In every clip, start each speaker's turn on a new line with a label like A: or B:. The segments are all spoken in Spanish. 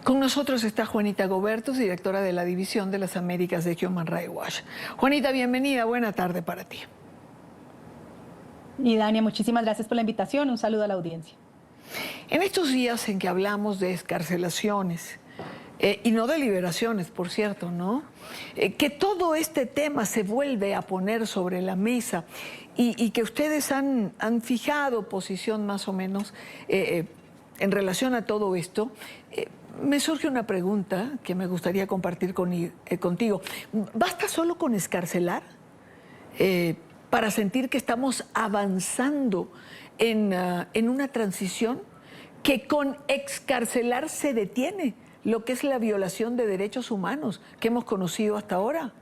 A: Con nosotros está Juanita Gobertos, directora de la División de las Américas de Human Rights Watch. Juanita, bienvenida, buena tarde para ti.
B: Y Dania, muchísimas gracias por la invitación. Un saludo a la audiencia.
A: En estos días en que hablamos de excarcelaciones, y no de liberaciones, por cierto, ¿no? Que todo este tema se vuelve a poner sobre la mesa y que ustedes han fijado posición más o menos en relación a todo esto. Me surge una pregunta que me gustaría compartir contigo. ¿Basta solo con excarcelar para sentir que estamos avanzando en una transición que con excarcelar se detiene lo que es la violación de derechos humanos que hemos conocido hasta ahora?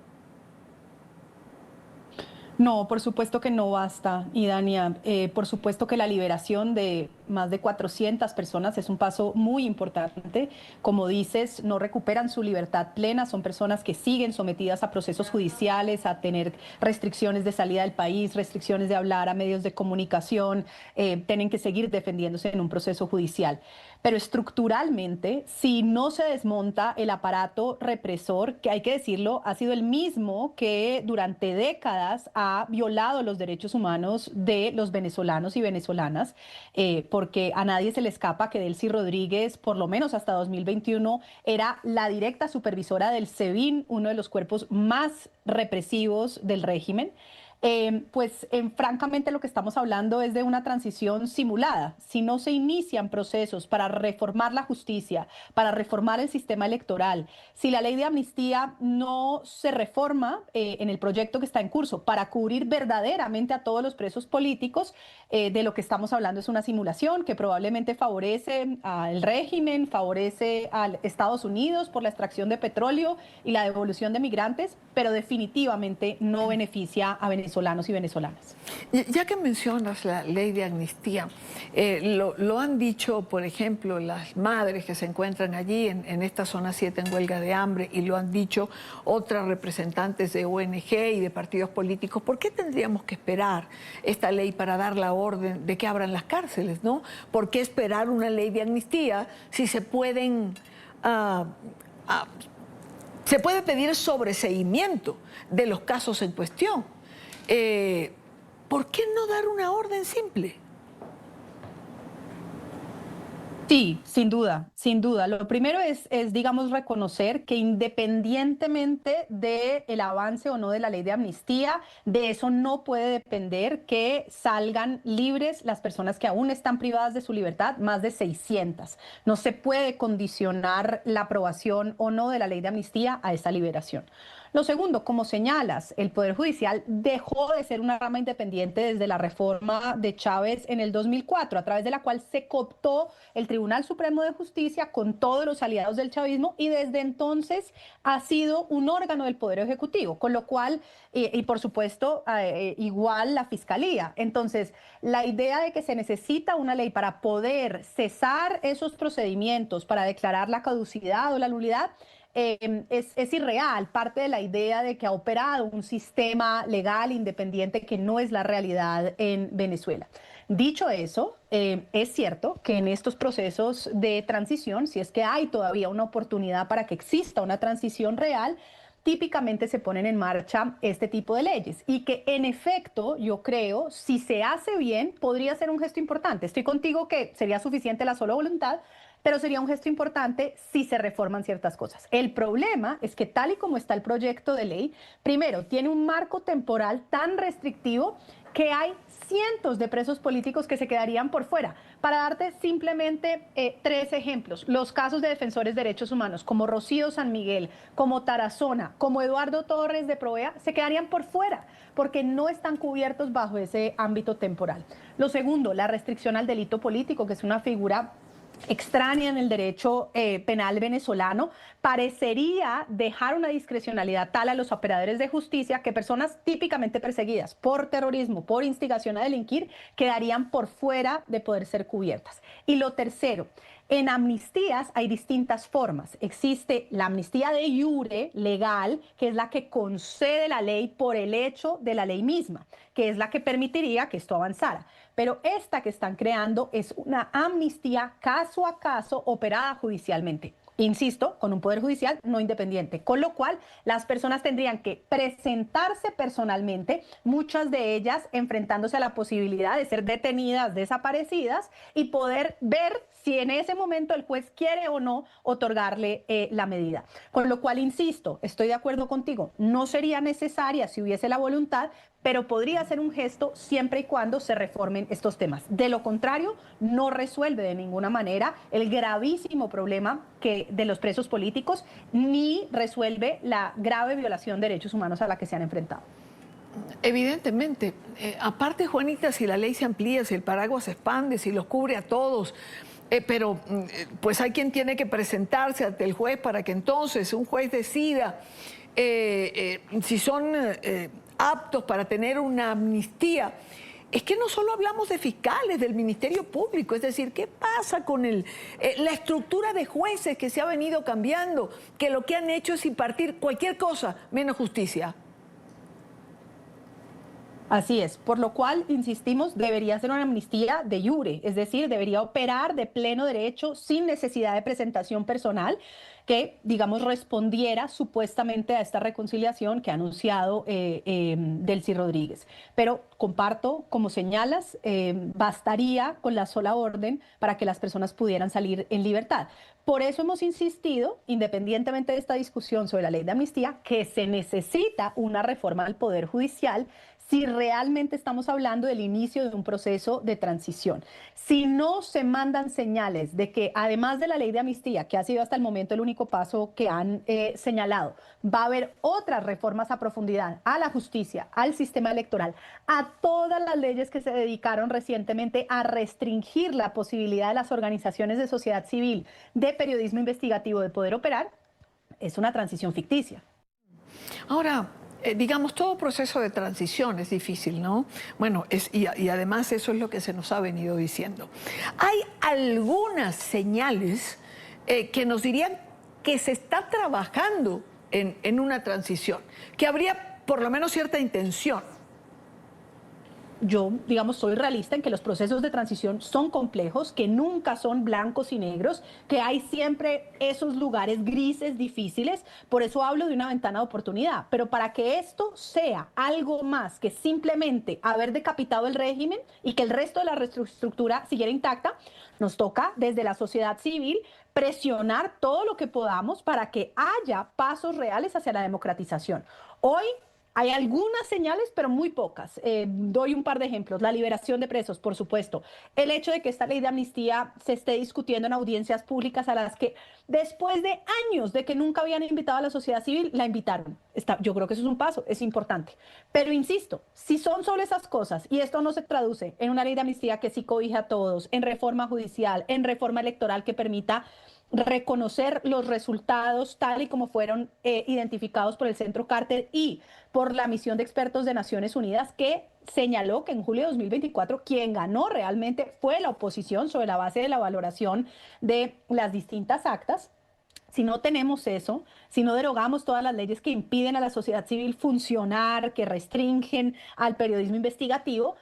B: No, por supuesto que no basta, y Dania, por supuesto que la liberación de más de 400 personas es un paso muy importante. Como dices, no recuperan su libertad plena, son personas que siguen sometidas a procesos judiciales, a tener restricciones de salida del país, restricciones de hablar a medios de comunicación, tienen que seguir defendiéndose en un proceso judicial. Pero estructuralmente, si no se desmonta el aparato represor, que hay que decirlo, ha sido el mismo que durante décadas ha violado los derechos humanos de los venezolanos y venezolanas, porque a nadie se le escapa que Delcy Rodríguez, por lo menos hasta 2021, era la directa supervisora del SEBIN, uno de los cuerpos más represivos del régimen. Francamente lo que estamos hablando es de una transición simulada. Si no se inician procesos para reformar la justicia, para reformar el sistema electoral, si la ley de amnistía no se reforma en el proyecto que está en curso para cubrir verdaderamente a todos los presos políticos, de lo que estamos hablando es una simulación que probablemente favorece al régimen, favorece a Estados Unidos por la extracción de petróleo y la devolución de migrantes, pero definitivamente no beneficia a venezolanos y venezolanas.
A: Ya que mencionas la ley de amnistía, lo han dicho, por ejemplo, las madres que se encuentran allí en esta zona 7 en huelga de hambre, y lo han dicho otras representantes de ONG y de partidos políticos. ¿Por qué tendríamos que esperar esta ley para dar la orden de que abran las cárceles, ¿no? ¿Por qué esperar una ley de amnistía si se pueden... se puede pedir sobreseimiento de los casos en cuestión? ¿Por qué no dar una orden simple?
B: Sí, sin duda, sin duda. Lo primero digamos, reconocer que independientemente del avance o no de la ley de amnistía, de eso no puede depender que salgan libres las personas que aún están privadas de su libertad, más de 600. No se puede condicionar la aprobación o no de la ley de amnistía a esa liberación. Lo segundo, como señalas, el Poder Judicial dejó de ser una rama independiente desde la reforma de Chávez en el 2004, a través de la cual se cooptó el Tribunal Supremo de Justicia con todos los aliados del chavismo, y desde entonces ha sido un órgano del Poder Ejecutivo, con lo cual, y por supuesto, igual la Fiscalía. Entonces, la idea de que se necesita una ley para poder cesar esos procedimientos, para declarar la caducidad o la nulidad, es irreal, parte de la idea de que ha operado un sistema legal independiente que no es la realidad en Venezuela. Dicho eso, es cierto que en estos procesos de transición, si es que hay todavía una oportunidad para que exista una transición real, típicamente se ponen en marcha este tipo de leyes, y que en efecto, yo creo, si se hace bien, podría ser un gesto importante. Estoy contigo que sería suficiente la sola voluntad, pero sería un gesto importante si se reforman ciertas cosas. El problema es que, tal y como está el proyecto de ley, primero, tiene un marco temporal tan restrictivo que hay cientos de presos políticos que se quedarían por fuera. Para darte simplemente 3 ejemplos, los casos de defensores de derechos humanos como Rocío San Miguel, como Tarazona, como Eduardo Torres de Provea, se quedarían por fuera porque no están cubiertos bajo ese ámbito temporal. Lo segundo, la restricción al delito político, que es una figura extraña en el derecho penal venezolano, parecería dejar una discrecionalidad tal a los operadores de justicia que personas típicamente perseguidas por terrorismo, por instigación a delinquir, quedarían por fuera de poder ser cubiertas. Y lo tercero, en amnistías hay distintas formas. Existe la amnistía de iure, legal, que es la que concede la ley por el hecho de la ley misma, que es la que permitiría que esto avanzara. Pero esta que están creando es una amnistía caso a caso operada judicialmente. insisto, con un poder judicial no independiente, con lo cual las personas tendrían que presentarse personalmente, muchas de ellas enfrentándose a la posibilidad de ser detenidas, desaparecidas, y poder ver si en ese momento el juez quiere o no otorgarle la medida. Con lo cual, insisto, estoy de acuerdo contigo, no sería necesaria si hubiese la voluntad, pero podría ser un gesto siempre y cuando se reformen estos temas. De lo contrario, no resuelve de ninguna manera el gravísimo problema de los presos políticos, ni resuelve la grave violación de derechos humanos a la que se han enfrentado.
A: Evidentemente. Aparte, Juanita, si la ley se amplía, si el paraguas se expande, si los cubre a todos, pero pues hay quien tiene que presentarse ante el juez para que entonces un juez decida si son aptos para tener una amnistía. Es que no solo hablamos de fiscales, del Ministerio Público, es decir, ¿qué pasa con la estructura de jueces que se ha venido cambiando, que lo que han hecho es impartir cualquier cosa menos justicia?
B: Así es, por lo cual, insistimos, debería ser una amnistía de iure, es decir, debería operar de pleno derecho sin necesidad de presentación personal que, digamos, respondiera supuestamente a esta reconciliación que ha anunciado Delcy Rodríguez. Pero comparto, como señalas, bastaría con la sola orden para que las personas pudieran salir en libertad. Por eso hemos insistido, independientemente de esta discusión sobre la ley de amnistía, que se necesita una reforma al Poder Judicial si realmente estamos hablando del inicio de un proceso de transición. Si no se mandan señales de que, además de la ley de amnistía, que ha sido hasta el momento el único paso que han señalado, va a haber otras reformas a profundidad a la justicia, al sistema electoral, a todas las leyes que se dedicaron recientemente a restringir la posibilidad de las organizaciones de sociedad civil, de periodismo investigativo, de poder operar, es una transición ficticia.
A: Ahora, digamos, todo proceso de transición es difícil, ¿no? Bueno, y además eso es lo que se nos ha venido diciendo. Hay algunas señales que nos dirían que se está trabajando en una transición, que habría por lo menos cierta intención.
B: Yo, digamos, soy realista en que los procesos de transición son complejos, que nunca son blancos y negros, que hay siempre esos lugares grises, difíciles. Por eso hablo de una ventana de oportunidad. Pero para que esto sea algo más que simplemente haber decapitado el régimen y que el resto de la reestructura siguiera intacta, nos toca desde la sociedad civil presionar todo lo que podamos para que haya pasos reales hacia la democratización. Hoy hay algunas señales, pero muy pocas. Doy un par de ejemplos. La liberación de presos, por supuesto. El hecho de que esta ley de amnistía se esté discutiendo en audiencias públicas a las que, después de años de que nunca habían invitado a la sociedad civil, la invitaron. Yo creo que eso es un paso, es importante. Pero insisto, si son solo esas cosas y esto no se traduce en una ley de amnistía que sí cobija a todos, en reforma judicial, en reforma electoral que permita reconocer los resultados tal y como fueron identificados por el Centro Carter y por la misión de expertos de Naciones Unidas, que señaló que en julio de 2024 quien ganó realmente fue la oposición sobre la base de la valoración de las distintas actas. Si no tenemos eso, si no derogamos todas las leyes que impiden a la sociedad civil funcionar, que restringen al periodismo investigativo,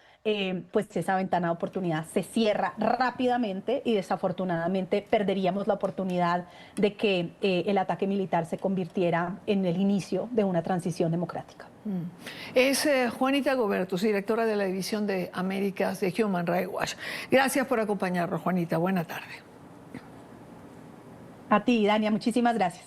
B: pues esa ventana de oportunidad se cierra rápidamente y desafortunadamente perderíamos la oportunidad de que el ataque militar se convirtiera en el inicio de una transición democrática.
A: Es Juanita Gobertus, directora de la División de Américas de Human Rights Watch. Gracias por acompañarnos, Juanita. Buena tarde.
B: A ti, Dania, muchísimas gracias.